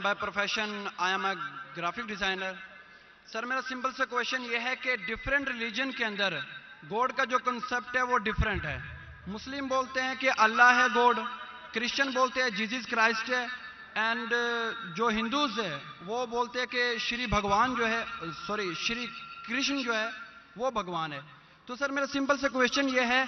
By profession I am a graphic designer. Sir मेरा simple सा question ये है कि डिफरेंट रिलीजन के अंदर गॉड का जो कंसेप्ट है वो डिफरेंट है। मुस्लिम बोलते हैं कि अल्लाह है गॉड, क्रिश्चियन बोलते हैं जीसस क्राइस्ट है, एंड जो हिंदूज है वो बोलते हैं कि श्री भगवान जो है, सॉरी श्री कृष्ण जो है वो भगवान है। तो सर मेरा सिंपल सा क्वेश्चन ये है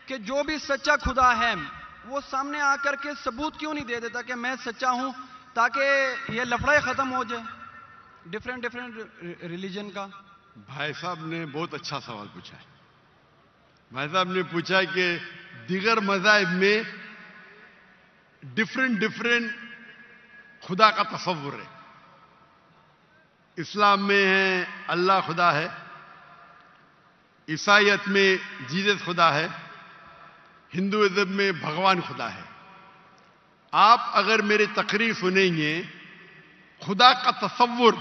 कि जो भी सच्चा खुदा है वो सामने आकर के सबूत क्यों नहीं दे देता कि मैं सच्चा हूं, ताकि ये लफड़ा खत्म हो जाए डिफरेंट डिफरेंट रिलीजन का। भाई साहब ने बहुत अच्छा सवाल पूछा है। भाई साहब ने पूछा कि दीगर मज़ाहिब में डिफरेंट डिफरेंट खुदा का तस्वुर है। इस्लाम में है अल्लाह खुदा है, ईसाईयत में जीसस खुदा है, हिंदुइज्म में भगवान खुदा है। आप अगर मेरी तकरीर सुनेंगे खुदा का तस्वुर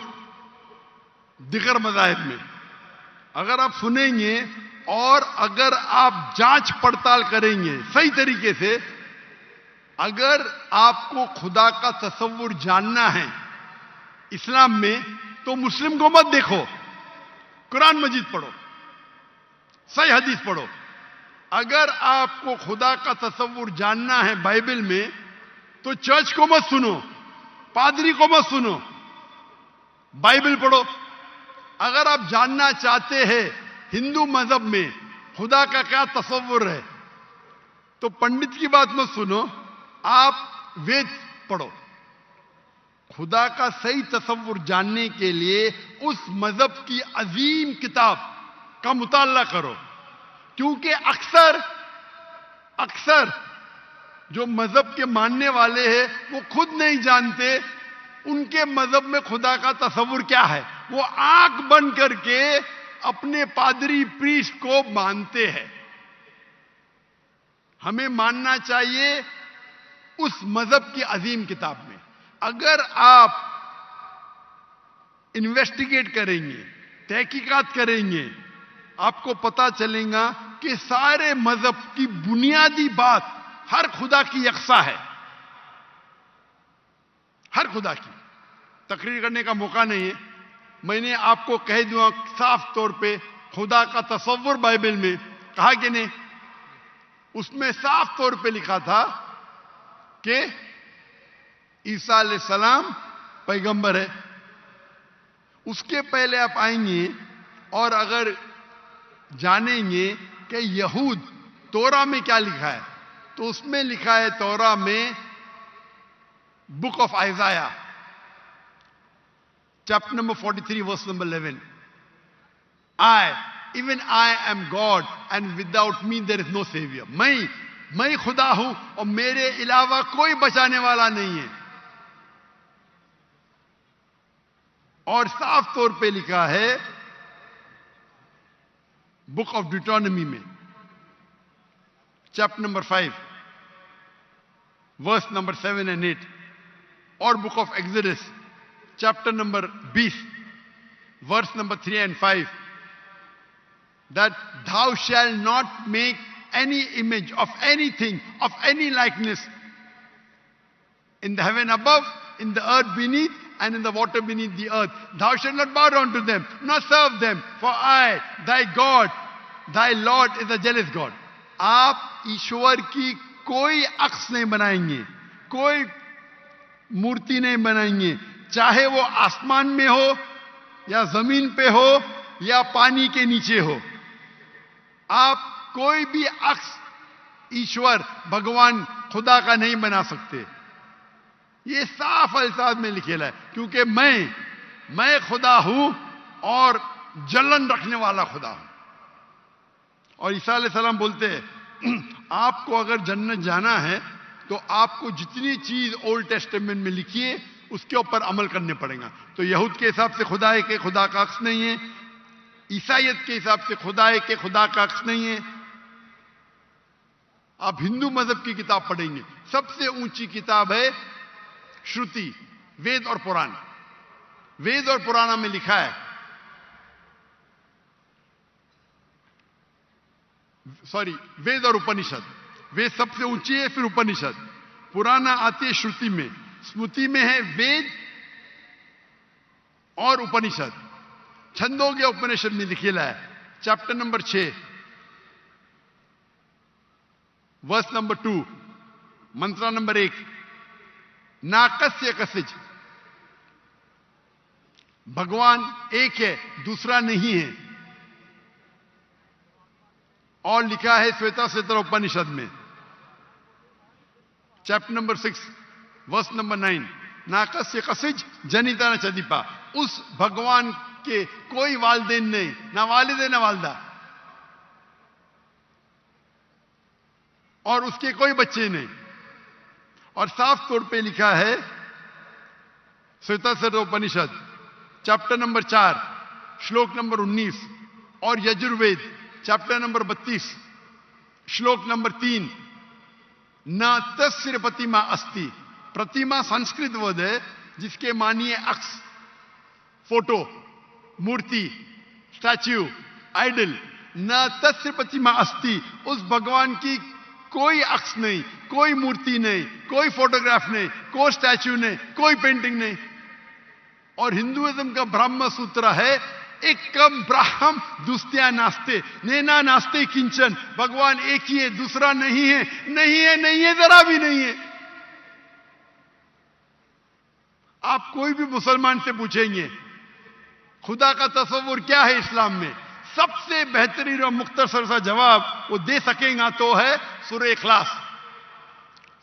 दिगर मज़ाहिब में अगर आप सुनेंगे और अगर आप जांच पड़ताल करेंगे सही तरीके से, अगर आपको खुदा का तस्वुर जानना है इस्लाम में तो मुस्लिम को मत देखो, कुरान मजीद पढ़ो, सही हदीस पढ़ो। अगर आपको खुदा का तस्वुर जानना है बाइबल में तो चर्च को मत सुनो, पादरी को मत सुनो, बाइबल पढ़ो। अगर आप जानना चाहते हैं हिंदू मजहब में खुदा का क्या तस्वुर है तो पंडित की बात मत सुनो, आप वेद पढ़ो। खुदा का सही तस्वुर जानने के लिए उस मजहब की अजीम किताब का मुताला करो, क्योंकि अक्सर जो मजहब के मानने वाले हैं वो खुद नहीं जानते उनके मजहब में खुदा का तस्वुर क्या है। वो आंख बंद करके अपने पादरी प्रीस्ट को मानते हैं। हमें मानना चाहिए उस मजहब की अजीम किताब में। अगर आप इन्वेस्टिगेट करेंगे, तहकीकात करेंगे, आपको पता चलेगा कि सारे मजहब की बुनियादी बात हर खुदा की यकसा है। हर खुदा की तकरीर करने का मौका नहीं है। मैंने आपको कह दूंगा साफ तौर पे खुदा का तस्वुर बाइबल में कहा कि नहीं, उसमें साफ तौर पे लिखा था कि ईसा अलैहिस्सलाम पैगंबर है। उसके पहले आप आएंगे और अगर जानेंगे कि यहूद तोरा में क्या लिखा है तो उसमें लिखा है तोरा में book of Isaiah chapter number 43 verse number 11, even I am God and without me there is no savior। मैं खुदा हूं और मेरे अलावा कोई बचाने वाला नहीं है। और साफ तौर पे लिखा है बुक ऑफ ड्यूटोनॉमी में chapter number 5 verse number 7 and 8 और book of Exodus chapter number 20 verse number 3 and 5 that thou shalt not make any image of anything of any likeness in the heaven above, in the earth beneath, and in the water beneath the earth. Thou shalt not bow down to them, nor serve them, for I, thy God, thy Lord is a jealous God। आप ईश्वर की कोई अक्स नहीं बनाएंगे, कोई मूर्ति नहीं बनाएंगे, चाहे वो आसमान में हो या जमीन पे हो या पानी के नीचे हो। आप कोई भी अक्स ईश्वर भगवान खुदा का नहीं बना सकते। ये साफ अल्फाज में लिखेला है, क्योंकि मैं खुदा हूं और जलन रखने वाला खुदा हूं। और ईसा अलैहिस्सलाम बोलते हैं आपको अगर जन्नत जाना है तो आपको जितनी चीज ओल्ड टेस्टामेंट में लिखी है उसके ऊपर अमल करने पड़ेगा। तो यहूद के हिसाब से खुदा है कि खुदा का अक्स नहीं है, ईसाईयत के हिसाब से खुदा है कि खुदा का अक्स नहीं है। आप हिंदू मजहब की किताब पढ़ेंगे, सबसे ऊंची किताब है श्रुति, वेद और पुराण। वेद और पुराण में लिखा है, सॉरी वेद और उपनिषद, वेद सबसे ऊंची है, फिर उपनिषद, पुराना आती है श्रुति में, स्मृति में है वेद और उपनिषद, छंदोग्य उपनिषद में लिखिला है, चैप्टर नंबर 6 वर्स नंबर 2, मंत्र नंबर 1, नाकस्य कसिज, भगवान एक है, दूसरा नहीं है। और लिखा है श्वेता उपनिषद में चैप्टर नंबर 6 वर्स नंबर 9, नाकस्य कसिज जनिता न चदीपा, उस भगवान के कोई वालदेन नहीं, ना वालिदे ना वालदा, और उसके कोई बच्चे नहीं। और साफ तौर पे लिखा है श्वेता उपनिषद चैप्टर नंबर 4 श्लोक नंबर 19 और यजुर्वेद चैप्टर नंबर 32 श्लोक नंबर 3, न तस्य प्रतिमा अस्ति, प्रतिमा संस्कृत वर्ड है जिसके मानिए अक्स, फोटो, मूर्ति, स्टैच्यू, आइडल, न तस्य प्रतिमा अस्ति, उस भगवान की कोई अक्स नहीं, कोई मूर्ति नहीं, कोई फोटोग्राफ नहीं, कोई स्टैच्यू नहीं, कोई पेंटिंग नहीं। और हिंदुइज्म का ब्रह्म सूत्र है, एकम ब्रह्म दुस्त्या नास्ते, नैना नास्ते किंचन, भगवान एक ही है, दूसरा नहीं है, नहीं है, नहीं है, जरा भी नहीं है। आप कोई भी मुसलमान से पूछेंगे खुदा का तस्वुर क्या है इस्लाम में, सबसे बेहतरीन और मुख्तसर सा जवाब वो दे सकेगा तो है सूरह इखलास,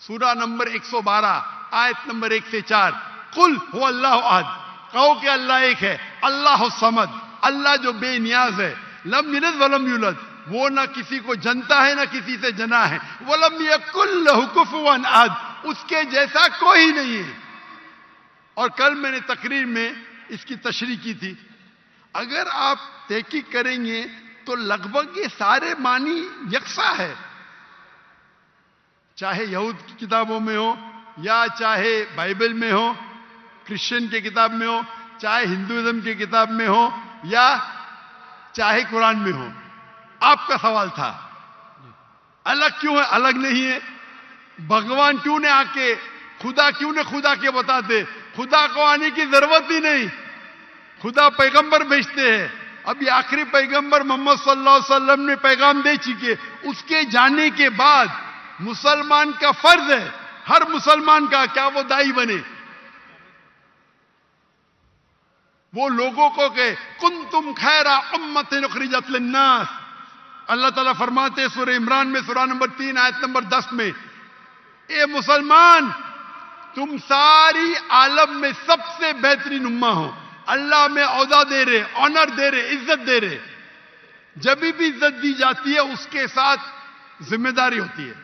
सूरा नंबर 112 आयत नंबर 1 से 4, कुल हु अल्लाह अहद, कहो कि अल्लाह एक है, अल्लाह समद, अल्लाह जो बेनियाज है, लम यलिद वलम यूलद, वो ना किसी को जनता है ना किसी से जना है, वलम यकुल लहु कुफुवन अहद, उसके जैसा कोई नहीं है। और कल मैंने तकरीर में इसकी तशरीह की थी। अगर आप तहकीक करेंगे तो लगभग ये सारे मानी यकसा है, चाहे यहूद की किताबों में हो या चाहे बाइबल में हो, क्रिश्चियन की किताब में हो, चाहे हिंदुइज्म की किताब में हो या चाहे कुरान में हो। आपका सवाल था अलग क्यों है, अलग नहीं है, भगवान क्यों ने आके, खुदा क्यों ने खुदा के बताते, खुदा को आने की जरूरत ही नहीं, खुदा पैगंबर भेजते हैं। अभी आखिरी पैगंबर मोहम्मद सल्लल्लाहु अलैहि वसल्लम ने पैगाम दे चुके, उसके जाने के बाद मुसलमान का फर्ज है, हर मुसलमान का, क्या वो दाई बने, वो लोगों को कहे कुंतुम खैरा उम्मतिन उखरिजत लिन्नास। अल्लाह ताला फरमाते सूरह इमरान में सूरा नंबर 3 आयत नंबर 10 में, ए मुसलमान तुम सारी आलम में सबसे बेहतरीन उम्मा हो। अल्लाह में औदा दे रहे, ऑनर दे रहे, इज्जत दे रहे। जब भी इज्जत दी जाती है उसके साथ जिम्मेदारी होती है।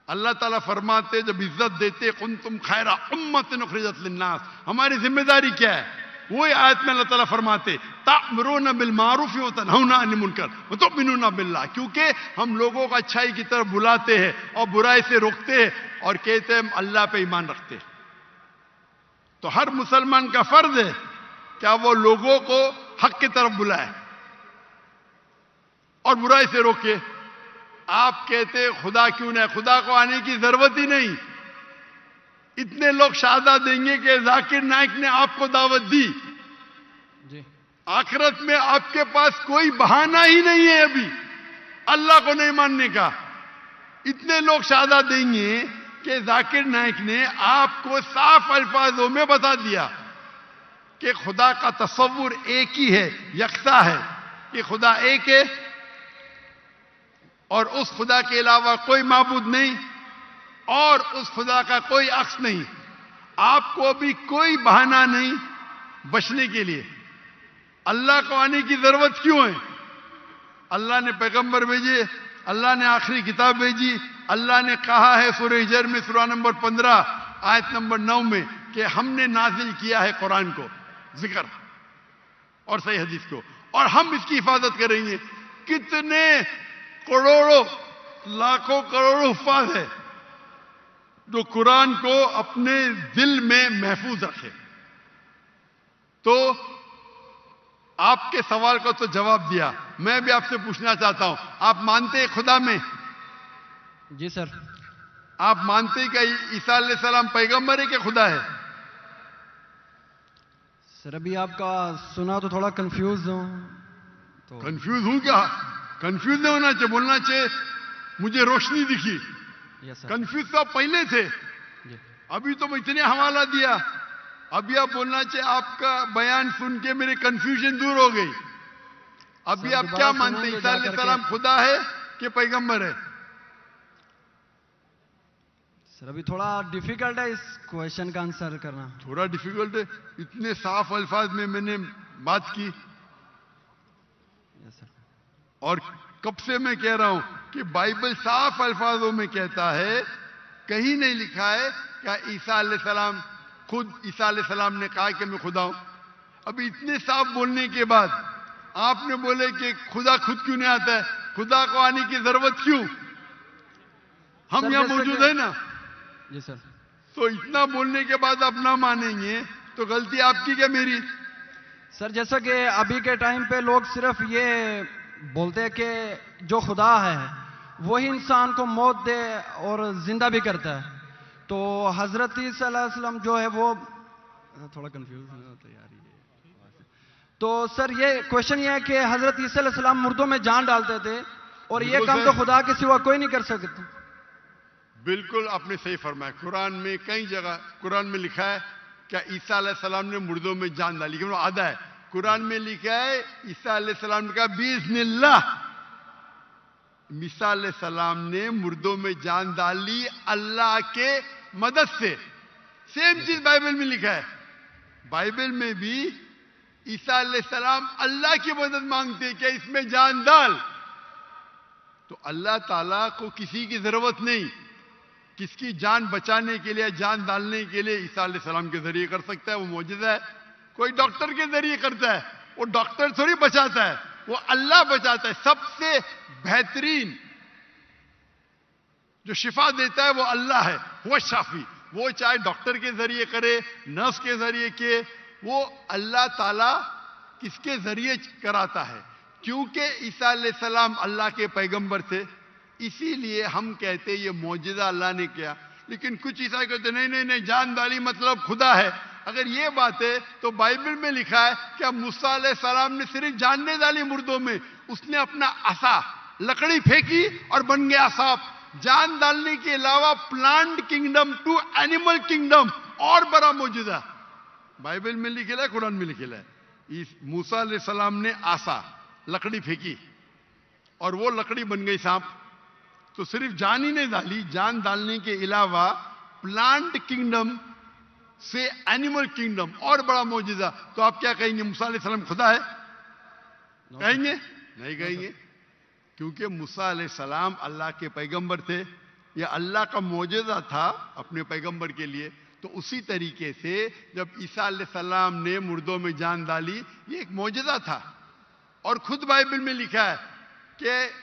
अल्लाह ताला फरमाते जब इज्जत देते कुंतुम खैरा उम्मतिन उखरिजत लिन्नास, हमारी जिम्मेदारी क्या है, वही आयत में अल्लाह ताला फरमाते तामुरूना बिल मारूफ व तनहौना अनिल मुनकर व तुमिनूना बिल्लाह, क्योंकि हम लोगों को अच्छाई की तरफ बुलाते हैं और बुराई से रोकते हैं और कहते हैं हम अल्लाह पे ईमान रखते हैं। तो हर मुसलमान का फर्ज है क्या वो लोगों को हक की तरफ बुलाए और बुराई से रोके। आप कहते खुदा क्यों नहीं, खुदा को आने की जरूरत ही नहीं। इतने लोग शहादत देंगे कि जाकिर नाइक ने आपको दावत दी जी, आखिरत में आपके पास कोई बहाना ही नहीं है अभी अल्लाह को नहीं मानने का। इतने लोग शहादत देंगे कि जाकिर नाइक ने आपको साफ अल्फाजों में बता दिया कि खुदा का तस्वुर एक ही है, यकसा है, कि खुदा एक है और उस खुदा के अलावा कोई माबूद नहीं और उस खुदा का कोई अक्स नहीं। आपको अभी कोई बहाना नहीं बचने के लिए। अल्लाह को आने की जरूरत क्यों है? अल्लाह ने पैगंबर भेजे, अल्लाह ने आखिरी किताब भेजी, अल्लाह ने कहा है सूरह हिजर में सूरा नंबर 15 आयत नंबर 9 में कि हमने नाजिल किया है कुरान को, जिक्र और सही हदीस को, और हम इसकी हिफाजत करेंगे। कितने करोड़ों लाखों करोड़ों हुफ्फाज है जो कुरान को अपने दिल में महफूज रखे। तो आपके सवाल को तो जवाब दिया, मैं भी आपसे पूछना चाहता हूं, आप मानते हैं खुदा में? जी सर। आप मानते हैं कि ईसा अलैहिस्सलाम पैगंबर है कि खुदा है? सर अभी आपका सुना तो थोड़ा कंफ्यूज हूँ तो कंफ्यूज हूं क्या? कंफ्यूज नहीं होना चाहिए, बोलना चाहिए मुझे रोशनी दिखी। यस सर कंफ्यूज तो आप पहले थे, जी अभी तो इतने हवाला दिया। अभी आप बोलना चाहिए आपका बयान सुन के मेरी कंफ्यूजन दूर हो गई। अभी सर, आप दोबारा क्या मानते हैं, सुनाएंगे ईसा जा अलैहिस्सलाम करके? खुदा है कि पैगंबर है? सर अभी थोड़ा डिफिकल्ट है इस क्वेश्चन का आंसर करना। थोड़ा डिफिकल्ट है, इतने साफ अल्फाज में मैंने बात की। यस सर और कब से मैं कह रहा हूं कि बाइबल साफ अल्फाजों में कहता है, कहीं नहीं लिखा है क्या ईसा अलैहिस्सलाम खुद ईसा अलैहिस्सलाम ने कहा कि मैं खुदा हूं। अभी इतने साफ बोलने के बाद आपने बोले कि खुदा खुद क्यों नहीं आता है, खुदा को आने की जरूरत क्यों? हम सर, यहां जैसे मौजूद कि- है ना। जी सर तो इतना बोलने के बाद आप ना मानेंगे तो गलती आपकी क्या मेरी? सर जैसा कि अभी के टाइम पे लोग सिर्फ ये बोलते हैं कि जो खुदा है वही इंसान को मौत दे और जिंदा भी करता है। तो हजरत ईसा अलैहिस्सलाम जो है वो थोड़ा कंफ्यूज होता है यार ये। तो सर ये क्वेश्चन ये है कि हजरत ईसा अलैहिस्सलाम मुर्दों में जान डालते थे और ये बिल्कुल काम सर। तो खुदा के सिवा कोई नहीं कर सकता। बिल्कुल आपने सही फरमाया। कुरान में कई जगह कुरान में लिखा है क्या ईसा अलैहिस्सलाम ने मुर्दों में जान डाली, क्यों आधा है। कुरान में लिखा है ईसा अलैहिस्सलाम ने कहा बिस्मिल्लाह, ईसा अलैहिस्सलाम ने मुर्दों में जान डाली अल्लाह के मदद से। सेम चीज बाइबल में लिखा है। बाइबल में भी ईसा अलैहिस्सलाम अल्लाह की मदद मांगते हैं, क्या इसमें जान डाल। तो अल्लाह ताला को किसी की जरूरत नहीं, किसकी जान बचाने के लिए जान डालने के लिए ईसा अलैहिस्सलाम के जरिए कर सकता है। वो मौजूदा है। कोई डॉक्टर के जरिए करता है, वो डॉक्टर थोड़ी बचाता है, वो अल्लाह बचाता है। सबसे बेहतरीन जो शिफा देता है वो अल्लाह है, वो शाफी। वो चाहे डॉक्टर के जरिए करे, नर्स के जरिए के, वो अल्लाह ताला किसके जरिए कराता है। क्योंकि ईसा अलैहिस्सलाम अल्लाह के पैगंबर थे, इसीलिए हम कहते ये मौजूदा अल्लाह ने किया। लेकिन कुछ ईसाई कहते नहीं नहीं नहीं, जान डाली मतलब खुदा है। अगर ये बात है तो बाइबल में लिखा है क्या मूसा अलैहिस्सलाम ने सिर्फ जानने डाली मुर्दों में, उसने अपना असा लकड़ी फेंकी और बन गया सांप। जान डालने के अलावा plant kingdom to animal kingdom और बड़ा मौजूदा बाइबल में लिखेला है, कुरान में लिखेला है। इस मूसा अलैहिस्सलाम ने आसा लकड़ी फेंकी और वो लकड़ी बन गई सांप। तो सिर्फ जान ही नहीं डाली, जान डालने के अलावा प्लांट किंगडम से एनिमल किंगडम और बड़ा मौजूदा। तो आप क्या कहेंगे, मूसा अलैहिस्सलाम खुदा है? कहेंगे नहीं कहेंगे, क्योंकि मूसा अलैहिस्सलाम अल्लाह के पैगंबर थे। यह अल्लाह का मौजूदा था अपने पैगंबर के लिए। तो उसी तरीके से जब ईसा अलैहिस्सलाम ने मुर्दों में जान डाली, ये एक मौजूदा था। और खुद बाइबल में लिखा है कि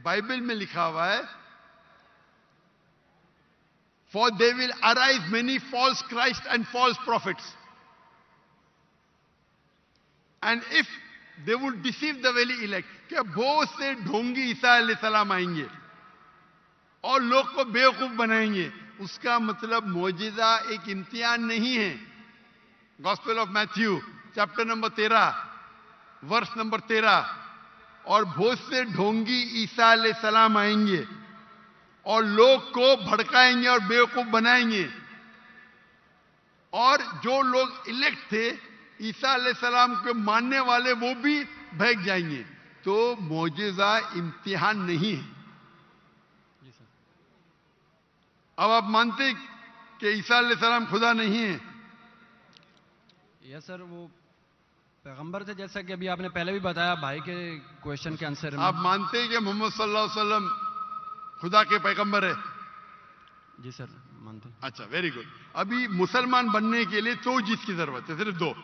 बाइबल में लिखा हुआ है For they will arise many false Christ and false prophets. And if they would deceive the very elect, क्या बहुत से ढोंगी ईसा अलैहिस्सलाम आएंगे और लोग को बेवकूफ बनाएंगे। उसका मतलब मौजूदा एक इम्तिहान नहीं है। Gospel of Matthew chapter number 13 verse number 13, और बहुत से ढोंगी ईसा अलैहिस्सलाम आएंगे और लोग को भड़काएंगे और बेवकूफ बनाएंगे। और जो लोग इलेक्ट थे ईसा अलैहिस्सलाम के मानने वाले, वो भी बहक जाएंगे। तो मौजूदा इम्तिहान नहीं है। अब आप मानते कि ईसा अलैहिस्सलाम खुदा नहीं है? यस सर, वो पैगंबर थे, जैसा कि अभी आपने पहले भी बताया भाई के क्वेश्चन के आंसर में। आप मानते हैं कि मोहम्मद सल्लल्लाहु अलैहि वसल्लम खुदा के पैगंबर है? जी सर मानते। अच्छा, वेरी गुड। अभी मुसलमान बनने के लिए दो चीज की जरूरत है, सिर्फ दो।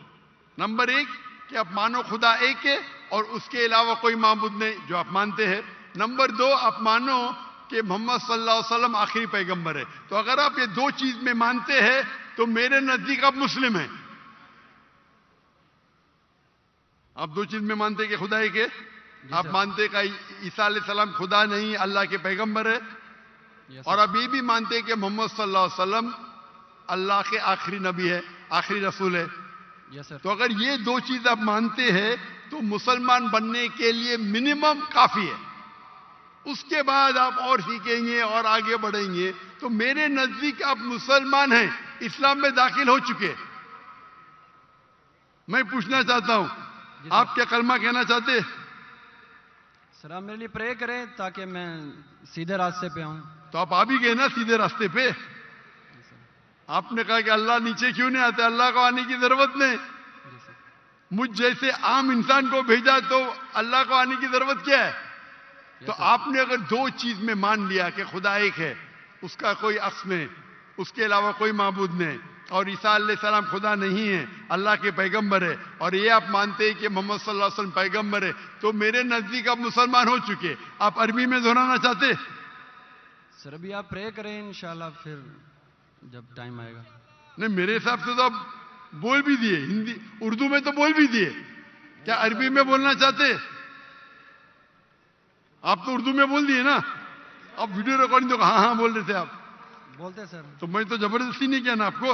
नंबर एक कि आप मानो खुदा एक है और उसके अलावा कोई माबूद नहीं, जो आप मानते हैं। नंबर दो, आप मानो कि मोहम्मद सल्लल्लाहु अलैहि वसल्लम आखिरी पैगंबर है। तो अगर आप ये दो चीज में मानते हैं तो मेरे नजदीक आप मुस्लिम हैं। आप दो चीज में मानते हैं कि खुदा एक है, आप मानते हैं कि ईसा अलैहिस्सलाम खुदा नहीं अल्लाह के पैगंबर है, और अब ये भी मानते हैं कि मोहम्मद सल्लल्लाहु अलैहि वसल्लम अल्लाह के आखिरी नबी है, आखिरी रसूल है। Yes sir. तो अगर ये दो चीज आप मानते हैं तो मुसलमान बनने के लिए मिनिमम काफी है। उसके बाद आप और सीखेंगे और आगे बढ़ेंगे। तो मेरे नजदीक आप मुसलमान हैं, इस्लाम में दाखिल हो चुके। मैं पूछना चाहता हूं, आप क्या कलमा कहना चाहते? सर आप मेरे लिए प्रे करें ताकि मैं सीधे रास्ते पे आऊं। तो आप आ भी गए ना सीधे रास्ते पे। आपने कहा कि अल्लाह नीचे क्यों नहीं आते, अल्लाह को आने की जरूरत नहीं। मुझ जैसे आम इंसान को भेजा तो अल्लाह को आने की जरूरत क्या है? तो आपने अगर दो चीज में मान लिया कि खुदा एक है, उसका कोई अक्स नहीं, उसके अलावा कोई माबूद नहीं, और ईसा अलैहिस्सलाम खुदा नहीं है, अल्लाह के पैगंबर है, और ये आप मानते हैं कि मोहम्मद सल्लल्लाहु अलैहि वसल्लम पैगंबर है, तो मेरे नजदीक आप मुसलमान हो चुके। आप अरबी में दोहराना चाहते? सर अभी आप प्रे करें, इंशाल्लाह फिर जब टाइम आएगा। नहीं, मेरे हिसाब से तो आप बोल भी दिए, हिंदी उर्दू में तो बोल भी दिए। क्या अरबी में बोलना चाहते? आप तो उर्दू में बोल दिए ना। आप वीडियो रिकॉर्डिंग तो हाँ हाँ बोल रहे थे आप। बोलते सर। तो मैं तो जबरदस्ती नहीं किया ना आपको।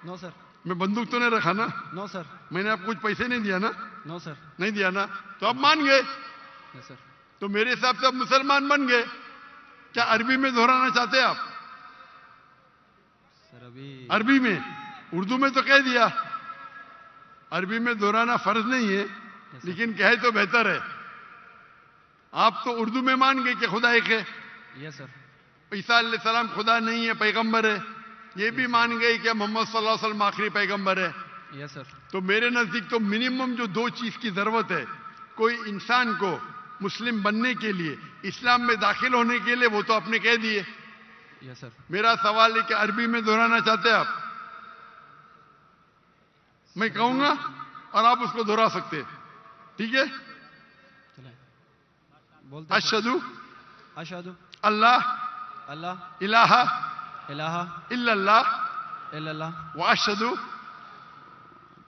No sir. मैं बंदूक तो नहीं रखा ना। No sir. मैंने आपको कुछ पैसे नहीं दिया ना। No sir. नहीं दिया ना, तो आप मान गए। Yes sir. तो मेरे हिसाब से आप मुसलमान बन गए। क्या अरबी में दोहराना चाहते हैं आप? सर अभी अरबी में, उर्दू में तो कह दिया। अरबी में दोहराना फर्ज नहीं है, लेकिन कहे तो बेहतर है। आप तो उर्दू में मान गए कि खुदा एक है। Yes sir. ईसा अलैहिस्सलाम खुदा नहीं है, पैगंबर है। ये भी मान गए कि मोहम्मद सल्लल्लाहु अलैहि वसल्लम आखिरी पैगंबर है। Yes sir. तो मेरे नजदीक तो मिनिमम जो दो चीज की जरूरत है कोई इंसान को मुस्लिम बनने के लिए, इस्लाम में दाखिल होने के लिए, वो तो आपने कह दिए। Yes sir. मेरा सवाल है कि अरबी में दोहराना चाहते हैं आप? मैं कहूंगा और आप उसको दोहरा सकते हैं, ठीक है? बोलते अशहदु अशहदु अल्लाह अल्लाह इलाहा इलाहा इल्लल्लाह इल्लल्लाह व अशहदु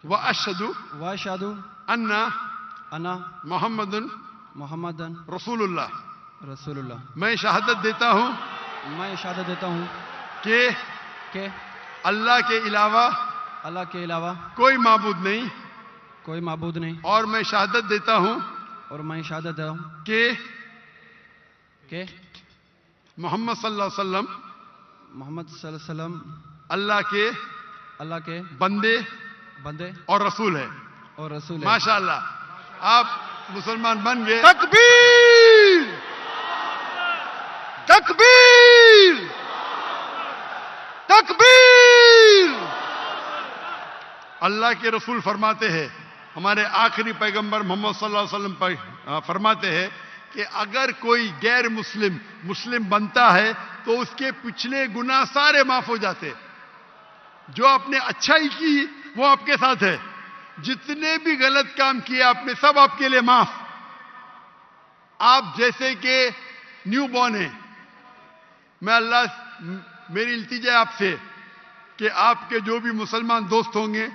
व अशहदु अन्ना अन्ना मोहम्मदुन मुहम्मदन रसूलुल्लाह। रसूलुल्लाह। मैं शहादत देता हूं मैं शहादत देता हूँ कि कि अल्लाह के अलावा अल्लाह के अलावा कोई माबूद नहीं, कोई माबूद नहीं, और मैं शहादत देता हूं और मैं शहादत देता हूँ कि मोहम्मद सल्लल्लाहु अलैहि वसल्लम मोहम्मद सल्लल्लाहु अलैहि वसल्लम अल्लाह के बंदे और रसूल है। और रसूल है। माशाअल्लाह, आप मुसलमान बन गए। तकबीर तकबीर तकबीर। अल्लाह के रसूल फरमाते हैं, हमारे आखिरी पैगंबर मोहम्मद सल्लल्लाहु अलैहि वसल्लम फरमाते हैं कि अगर कोई गैर मुस्लिम बनता है तो उसके पिछले गुनाह सारे माफ हो जाते। जो आपने अच्छाई की वो आपके साथ है, जितने भी गलत काम किए आपने सब आपके लिए माफ। आप जैसे कि न्यू बॉर्न है, मैं अल्लाह, मेरी इल्तिजा है आपसे कि आपके जो भी मुसलमान दोस्त होंगे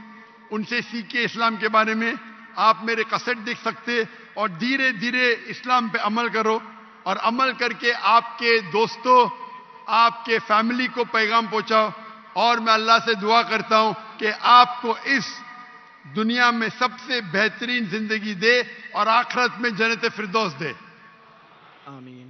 उनसे सीखे इस्लाम के बारे में। आप मेरे कैसेट देख सकते और धीरे धीरे इस्लाम पे अमल करो, और अमल करके आपके दोस्तों, आपके फैमिली को पैगाम पहुंचाओ। और मैं अल्लाह से दुआ करता हूं कि आपको इस दुनिया में सबसे बेहतरीन जिंदगी दे और आखिरत में जन्नत फिरदौस दे। आमीन।